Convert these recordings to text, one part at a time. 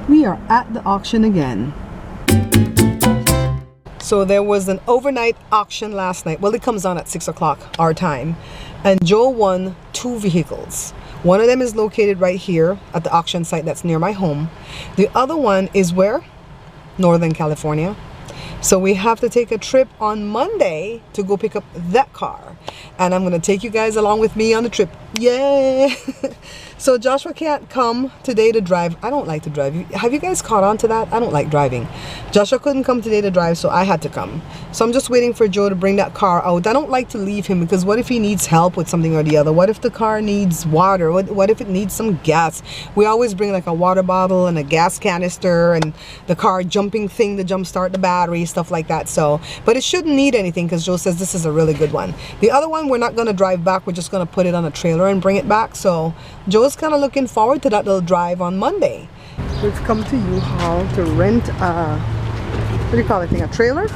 We are at the auction again. So there was an overnight auction last night. Well, it comes on at 6 o'clock our time. And Joe won 2 vehicles. One of them is located right here at the auction site that's near my home. The other one is where? Northern California. So we have to take a trip on Monday to go pick up that car. And I'm going to take you guys along with me on the trip. Yay! So Joshua can't come today to drive. I don't like to drive. Have you guys caught on to that? I don't like driving. Joshua couldn't come today to drive, so I had to come. So I'm just waiting for Joe to bring that car out. I don't like to leave him because what if he needs help with something or the other? What if the car needs water? What if it needs some gas? We always bring like a water bottle and a gas canister and the car jumping thing to jumpstart the battery, stuff like that. So, but it shouldn't need anything because Joe says this is a really good one. The other one we're not going to drive back. We're just going to put it on a trailer and bring it back. So Joe's kind of looking forward to that little drive on Monday. We've come to U-Haul to rent a, what do you call it thing, a trailer?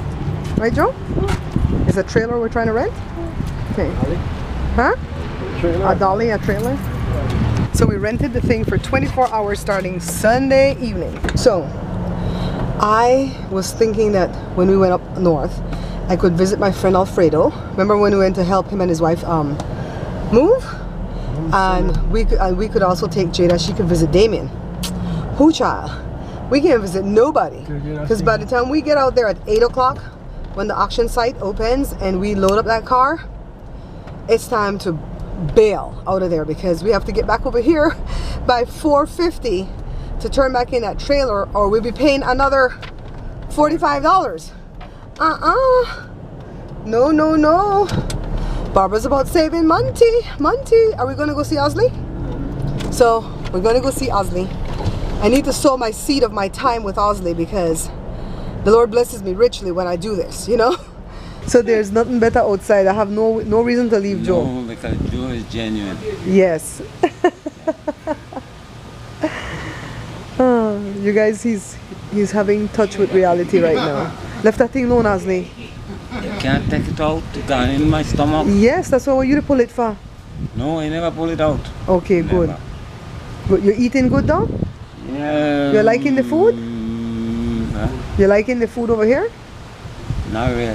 Right, Joe? Is a trailer we're trying to rent? Okay. Huh? Trailer. A dolly, a trailer? So we rented the thing for 24 hours starting Sunday evening. So I was thinking that when we went up north, I could visit my friend Alfredo. Remember when we went to help him and his wife move? And we could also take Jada. She could visit Damien. Who child? We can't visit nobody. Because by the time we get out there at 8 o'clock, when the auction site opens and we load up that car, it's time to bail out of there because we have to get back over here by 4:50 to turn back in that trailer, or we'll be paying another $45. No, no, no. Barbara's about saving Monty. Are we going to go see Osley? So we're going to go see Osley. I need to sow my seed of my time with Osley because the Lord blesses me richly when I do this, you know. So there's nothing better outside. I have no reason to leave Joe. No, because Joe is genuine. Yes. You guys, he's having touch with reality right now. Left that thing alone, Osley. You can't take it out. It got in my stomach. Yes, that's what I want you to pull it for. No, I never pull it out. Okay, Never. good. But you're eating good though? Yeah. You're liking the food? Huh? You're liking the food over here? Not really.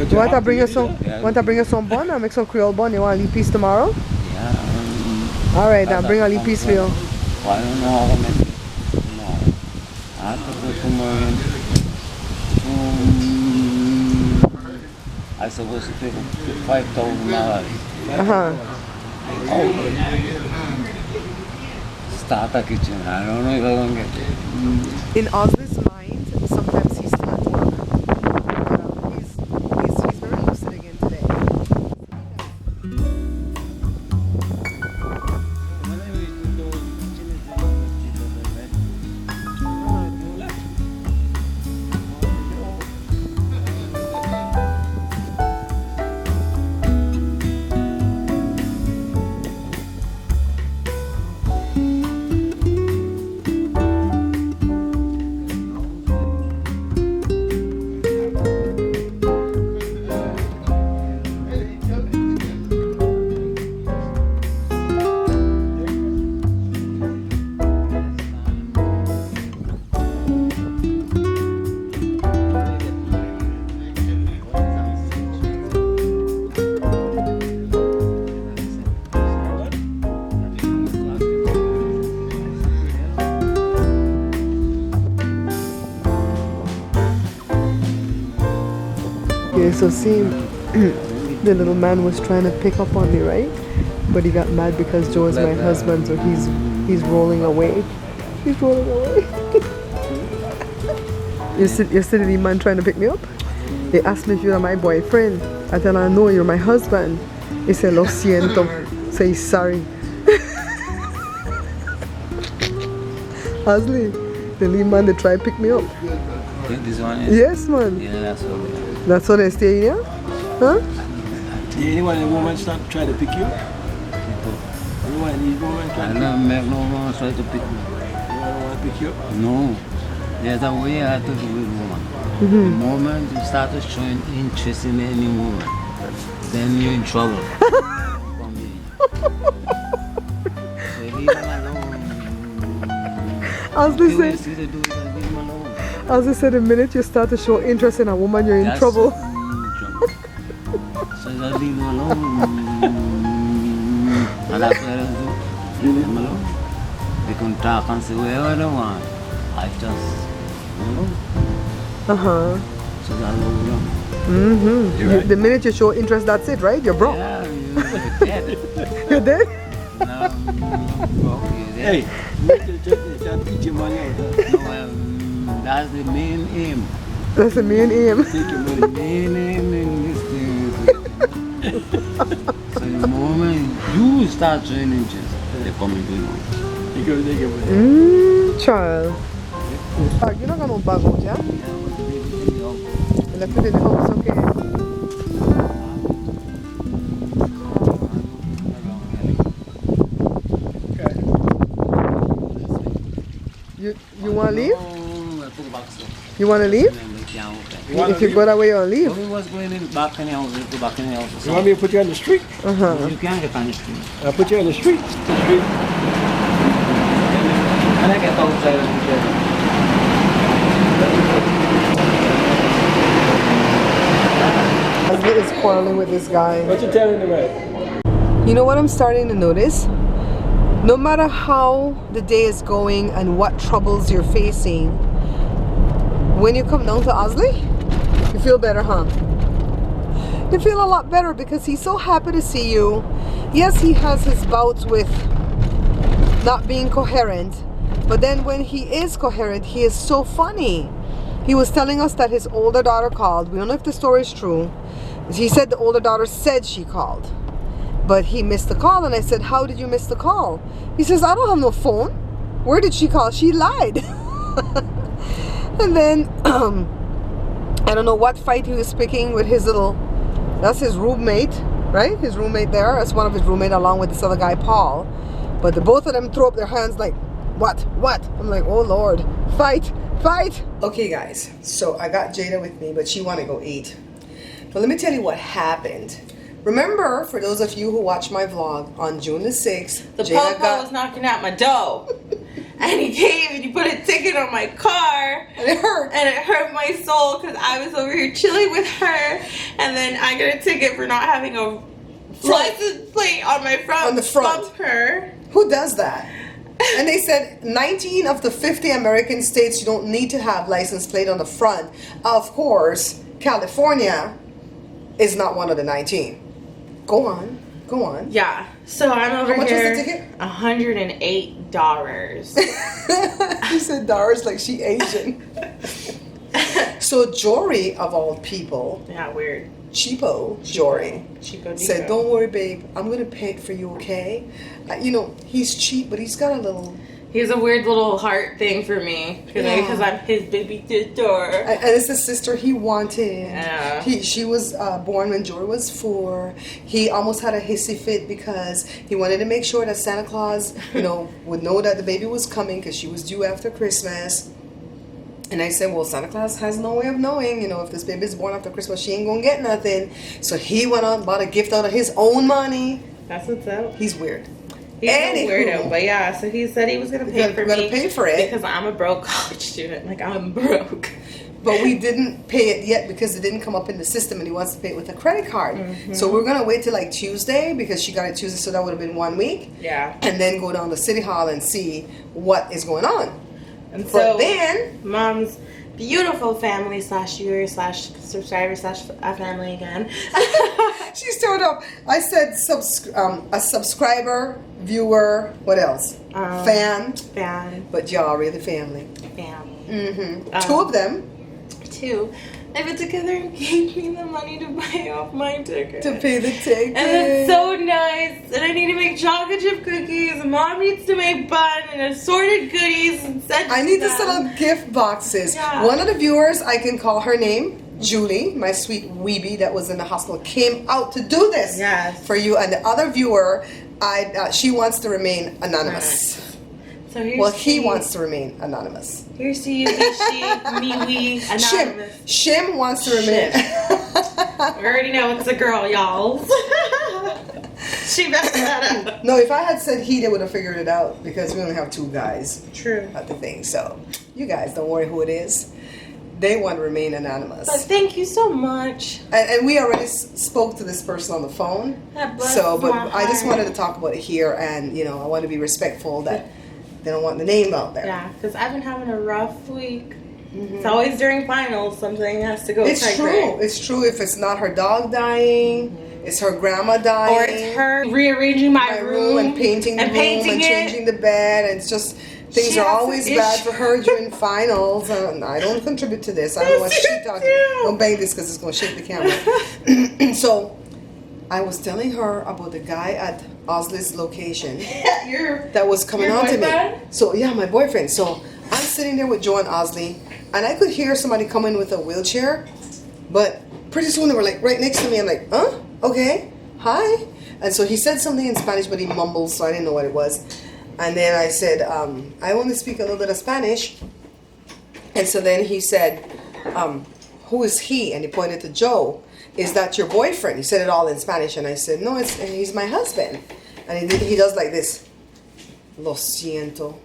You want to bring us some? Want to bring us some bun? I'll make some Creole bun. You want a little piece tomorrow? Yeah. All right, I'll bring a little piece for you. Well, I don't know how to make it. No. I have to go tomorrow. I supposed to take $5,000. Start a kitchen. I don't know if I'm going to get it. In Osley's mind, sometimes he's still at work. He's very lucid again today. Okay, so see, the little man was trying to pick up on me, right? But he got mad because Joe is my husband, so he's rolling away. He's rolling away. Yesterday, the man trying to pick me up. They asked me if you are my boyfriend. I tell her, no, you're my husband. He said, lo siento. Say he's sorry. Osley, the little man, they try to pick me up. This one is? Yes, man. Yeah, that's what it is. That's what they stay here? Huh? Anyone in the woman start try to pick you up? Anyone in the woman try I never make no one try to pick me. to pick you up? No. There's a way I have to do with woman. The moment you start to showing interest in any woman, then you're in trouble. For me. So leave them alone. As they You say, see to do it, leave him alone. as they said, the minute you start to show interest in a woman, you're in That's trouble. trouble. So just leave him alone. And that's what I do. Leave him alone. They can talk and say whatever they want. I just, Uh-huh. so that's what we do. Mm-hmm. The minute you show interest, that's it, right? You're broke. Yeah, you're dead. You're dead? No, you're dead. Hey, just teach your money out. No, that's the main aim. That's the main aim. Take your The money. main aim in this thing is so the moment you start showing interest, they come into your mouth. You go take your money. Child. You're not gonna bag out, yeah? Yeah, but the baby in the house. You left it in the house, okay? Okay. You wanna leave? No, I put it back so. You wanna leave? Then they can't open. You wanna If you leave? go that way, you'll When leave. we was going in back in the house, we go back in the house. You want me to put you on the street? Uh-huh. You can't get on the street. I'll put you on the street. Street. And I get outside of the bed. Asli is quarreling with this guy. What you telling the right? You know what I'm starting to notice? No matter how the day is going and what troubles you're facing, when you come down to Asli, you feel better, huh? You feel a lot better because he's so happy to see you. Yes, he has his bouts with not being coherent, but then when he is coherent, he is so funny. He was telling us that his older daughter called. We don't know if the story is true. He said the older daughter said she called, but he missed the call. And I said, how did you miss the call? He says, I don't have no phone. Where did she call? She lied. And then I don't know what fight he was picking with his little, that's his roommate, right? His roommate there. That's one of his roommate along with this other guy, Paul. But the both of them throw up their hands like, what? I'm like, oh Lord, fight. Okay guys, so I got Jada with me, but she want to go eat. But let me tell you what happened. Remember, for those of you who watched my vlog on June the 6th, The Popo was knocking at my door. And he came and he put a ticket on my car. and it hurt. And it hurt my soul because I was over here chilling with her. And then I got a ticket for not having a license plate on my front. On the front. bumper. Who does that? And they said 19 of the 50 American states you don't need to have license plate on the front. Of course, California is not one of the 19. Go on. Yeah. So I'm over How much was here. the ticket? $108. She said Doris like she Asian. So Jory, of all people, Yeah, weird. Cheapo Jory, Chico said, don't worry babe, I'm going to pay it for you, okay? You know, he's cheap, but he's got a little... He's a weird little heart thing for me. Because I'm his baby sister. And it's the sister he wanted. Yeah. She was born when Jory was 4. He almost had a hissy fit because he wanted to make sure that Santa Claus, would know that the baby was coming because she was due after Christmas. And I said, well, Santa Claus has no way of knowing, if this baby is born after Christmas, she ain't gonna get nothing. So he went out and bought a gift out of his own money. That's what's up. He's weird. He's a Anywho. weirdo, but yeah, so he said he was gonna pay for me. Pay for it. Because I'm a broke college student. Like, I'm broke. But we didn't pay it yet because it didn't come up in the system and he wants to pay it with a credit card. Mm-hmm. So we're gonna wait till like Tuesday because she got it Tuesday, so that would have been 1 week. Yeah. And then go down to City Hall and see what is going on. And But so then Mom's beautiful family / viewer / subscriber / family again. she started up. I said a subscriber, viewer, what else? Fan. But y'all really family. Family. 2 of them 2. They put together and gave me the money to buy off my ticket. to pay the ticket. And it's so nice. And I need to make chocolate chip cookies. And Mom needs to make bun and assorted goodies and send I need to them. set up gift boxes. Yeah. One of the viewers, I can call her name, Julie, my sweet weebie that was in the hospital, came out to do this Yes. for you. And the other viewer, she wants to remain anonymous. So here's Well, he to- wants to remain anonymous. Here's to you, she, me, we, anonymous. Shim wants to remain. We already know it's a girl, y'all. She messed that up. No, if I had said he, they would have figured it out because we only have 2 guys True. at the thing. So you guys don't worry who it is. They want to remain anonymous. But thank you so much. And we already spoke to this person on the phone. That blesses So, but my I just heart. wanted to talk about it here, and you know, I want to be respectful that they don't want the name out there. Yeah, because I've been having a rough week. It's always during finals. Something has to go. It's cray-cray. true. It's true. If it's not her dog dying, it's her grandma dying, Or it's her rearranging my room and painting the room and changing the bed, and it's just things She are has always some bad issues. for her during finals. And I don't contribute to this. I don't know what she's talking. Don't bang this because it's going to shake the camera. So I was telling her about the guy at Osley's location that was coming your on to me. boyfriend? So yeah, my boyfriend. So I'm sitting there with Joe and Osley, and I could hear somebody coming with a wheelchair, but pretty soon they were like right next to me. I'm like, huh? Okay, hi. And so he said something in Spanish, but he mumbled, so I didn't know what it was. And then I said, I only speak a little bit of Spanish. And so then he said, who is he? And he pointed to Joe. Is that your boyfriend? He said it all in Spanish. And I said, no, he's my husband. And he does like this. Lo siento.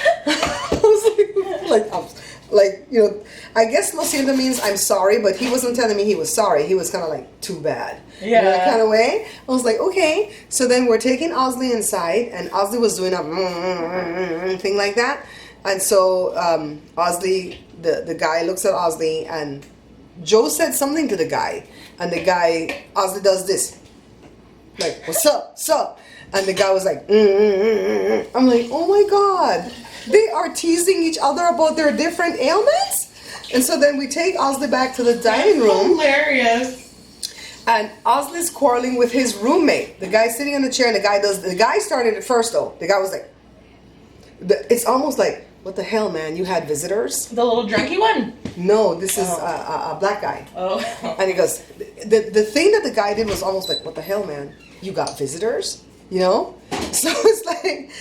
I was like, you know, I guess lo siento means I'm sorry, but he wasn't telling me he was sorry. He was kind of like, too bad. Yeah. You know, that kind of way. I was like, okay. So then we're taking Osley inside, and Osley was doing a thing like that. And so Osley, the guy looks at Osley, and Joe said something to the guy. And the guy, Osley does this. Like, what's up? What's up? And the guy was like, I'm like, oh my God. They are teasing each other about their different ailments. And so then we take Osley back to the dining room. Hilarious. And Osley's quarreling with his roommate. The guy sitting in the chair, and the guy started it first though. The guy was like, it's almost like, what the hell, man? You had visitors? The little drunky one? No, this is a black guy. Oh. And he goes, the thing that the guy did was almost like, what the hell, man? You got visitors? You know? So it's like,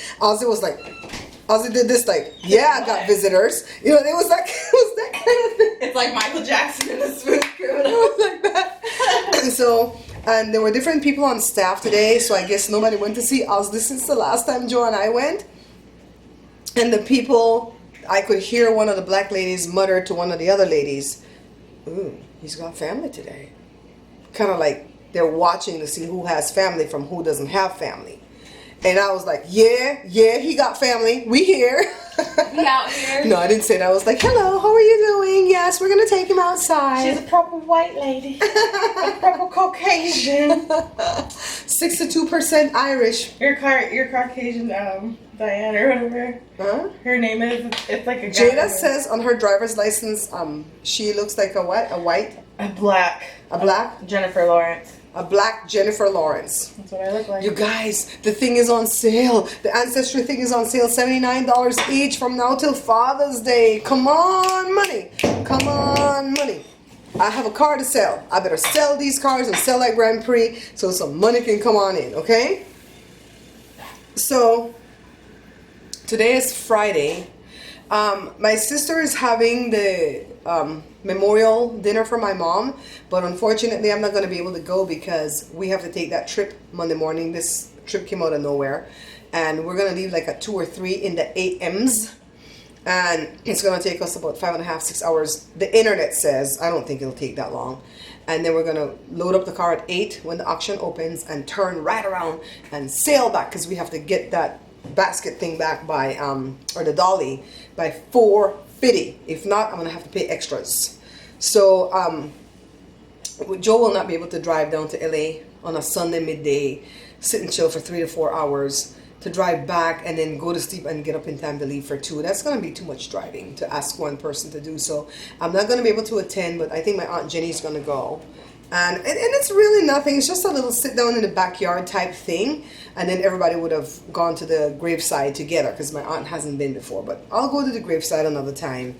Ozzy did this like, yeah, I got visitors. You know, it was that kind of thing. It's like Michael Jackson in the Smooth It Criminal. was like that. And so, and there were different people on staff today, so I guess nobody went to see Ozzy since the last time Joe and I went. And the people, I could hear one of the black ladies mutter to one of the other ladies, ooh, he's got family today. Kind of like they're watching to see who has family from who doesn't have family. And I was like, yeah, he got family. We here. He out here. No, I didn't say that. I was like, hello, how are you doing? Yes, we're going to take him outside. She's a proper white lady. A proper Caucasian. 62% Irish. Your Caucasian, Diane or whatever. Huh? Her name is. It's like a guy. Jada says on her driver's license, she looks like a what? A white? A black. A black? Jennifer Lawrence. A black Jennifer Lawrence. That's what I look like. You guys, the thing is on sale. The Ancestry thing is on sale. $79 each from now till Father's Day. Come on, money. Come on, money. I have a car to sell. I better sell these cars and sell like Grand Prix so some money can come on in, okay? So, today is Friday. My sister is having the memorial dinner for my mom, but unfortunately I'm not going to be able to go because we have to take that trip Monday morning. This trip came out of nowhere, and we're going to leave like at 2 or 3 in the a.m.s, and it's going to take us about 5.5, 6 hours. The internet says. I don't think it'll take that long. And then we're going to load up the car at 8 when the auction opens and turn right around and sail back because we have to get that basket thing back by or the dolly by 4:50. If not, I'm gonna have to pay extras. So Joe will not be able to drive down to LA on a Sunday midday, sit and chill for 3 to 4 hours to drive back and then go to sleep and get up in time to leave for 2. That's gonna be too much driving to ask one person to do. So I'm not gonna be able to attend, but I think my Aunt Jenny's gonna go. And it's really nothing. It's just a little sit down in the backyard type thing. And then everybody would have gone to the graveside together because my aunt hasn't been before. But I'll go to the graveside another time.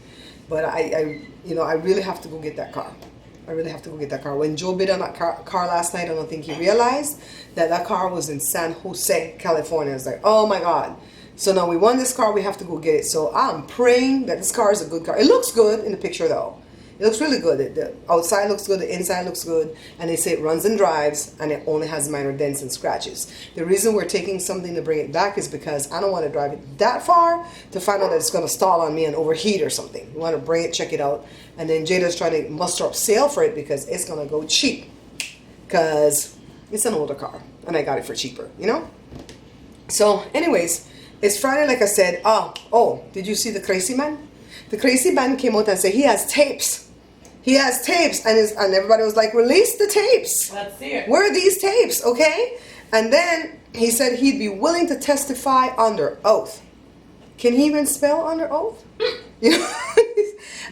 But I really have to go get that car. I really have to go get that car. When Joe bid on that car last night, I don't think he realized that car was in San Jose, California. I was like, oh my God. So now we won this car. We have to go get it. So I'm praying that this car is a good car. It looks good in the picture though. It looks really good. The outside looks good, the inside looks good, and they say it runs and drives, and it only has minor dents and scratches. The reason we're taking something to bring it back is because I don't want to drive it that far to find out that it's going to stall on me and overheat or something. We want to bring it, check it out, and then Jada's trying to muster up sale for it because it's going to go cheap, because it's an older car, and I got it for cheaper, you know? So, anyways, it's Friday, like I said. Oh, did you see the crazy man? The crazy man came out and said he has tapes. He has tapes, and everybody was like, release the tapes. Let's see it. Where are these tapes, okay? And then he said he'd be willing to testify under oath. Can he even spell under oath? You know?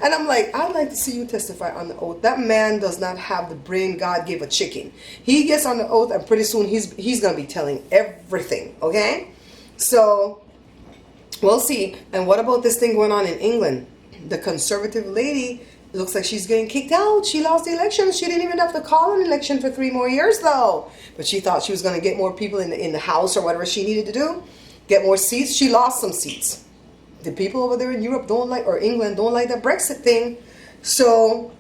And I'm like, I'd like to see you testify under oath. That man does not have the brain God gave a chicken. He gets on the oath, and pretty soon he's going to be telling everything, okay? So, we'll see. And what about this thing going on in England? The conservative lady looks like she's getting kicked out. She lost the election. She didn't even have to call an election for 3 more years, though. But she thought she was going to get more people in the house or whatever she needed to do, get more seats. She lost some seats. The people over there in Europe don't like, or England don't like the Brexit thing. So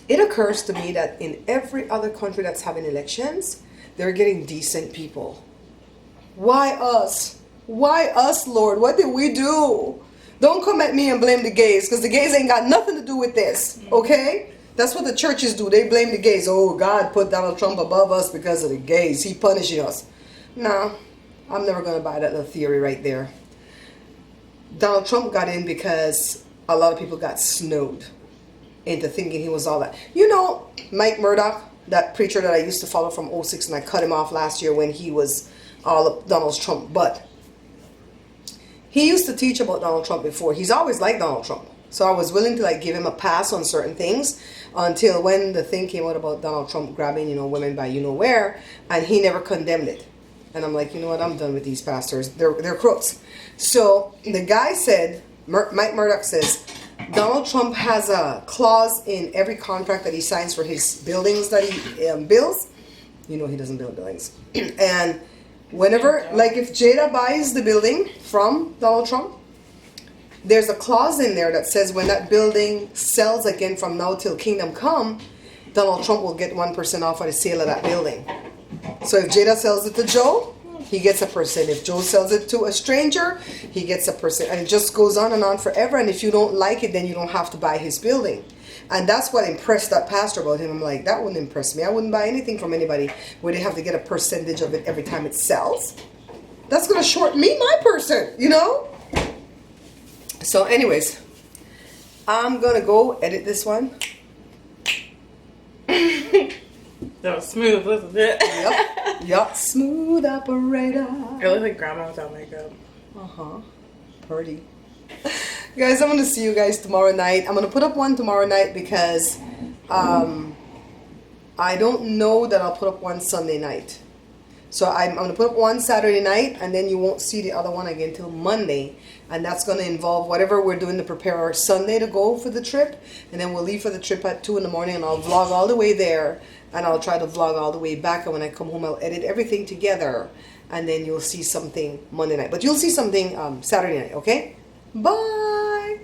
it occurs to me that in every other country that's having elections, they're getting decent people. Why us? Why us, Lord? What did we do? Don't come at me and blame the gays, because the gays ain't got nothing to do with this, okay? That's what the churches do. They blame the gays. Oh, God put Donald Trump above us because of the gays. He punishing us. No, I'm never going to buy that little theory right there. Donald Trump got in because a lot of people got snowed into thinking he was all that. You know, Mike Murdoch, that preacher that I used to follow from '06, and I cut him off last year when he was all of Donald Trump, but he used to teach about Donald Trump before. He's always liked Donald Trump. So I was willing to like give him a pass on certain things until when the thing came out about Donald Trump grabbing, women by where, and he never condemned it. And I'm like, you know what, I'm done with these pastors. They're crooks. So the guy said, Mike Murdoch says, Donald Trump has a clause in every contract that he signs for his buildings that he builds. He doesn't build buildings. And whenever, like if Jada buys the building from Donald Trump, there's a clause in there that says when that building sells again from now till kingdom come, Donald Trump will get 1% off of the sale of that building. So if Jada sells it to Joe, he gets 1%. If Joe sells it to a stranger, he gets 1%. And it just goes on and on forever. And if you don't like it, then you don't have to buy his building. And that's what impressed that pastor about him. I'm like, that wouldn't impress me. I wouldn't buy anything from anybody where they have to get a percentage of it every time it sells. That's going to short me my percent, So anyways, I'm going to go edit this one. That was smooth, wasn't it? Yep. Smooth operator. It looks like grandma without makeup. Pretty. Guys, I'm going to see you guys tomorrow night. I'm going to put up one tomorrow night because I don't know that I'll put up one Sunday night. So I'm going to put up one Saturday night, and then you won't see the other one again till Monday. And that's going to involve whatever we're doing to prepare our Sunday to go for the trip. And then we'll leave for the trip at 2 in the morning, and I'll vlog all the way there. And I'll try to vlog all the way back. And when I come home, I'll edit everything together. And then you'll see something Monday night. But you'll see something Saturday night, okay? Bye!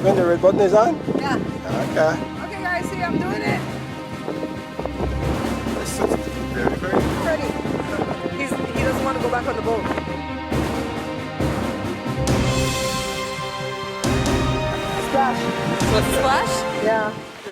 When the red button is on? Yeah. Okay. Okay, guys, see, I'm doing it. This is very pretty. He doesn't want to go back on the boat. Splash. What's the splash? Yeah.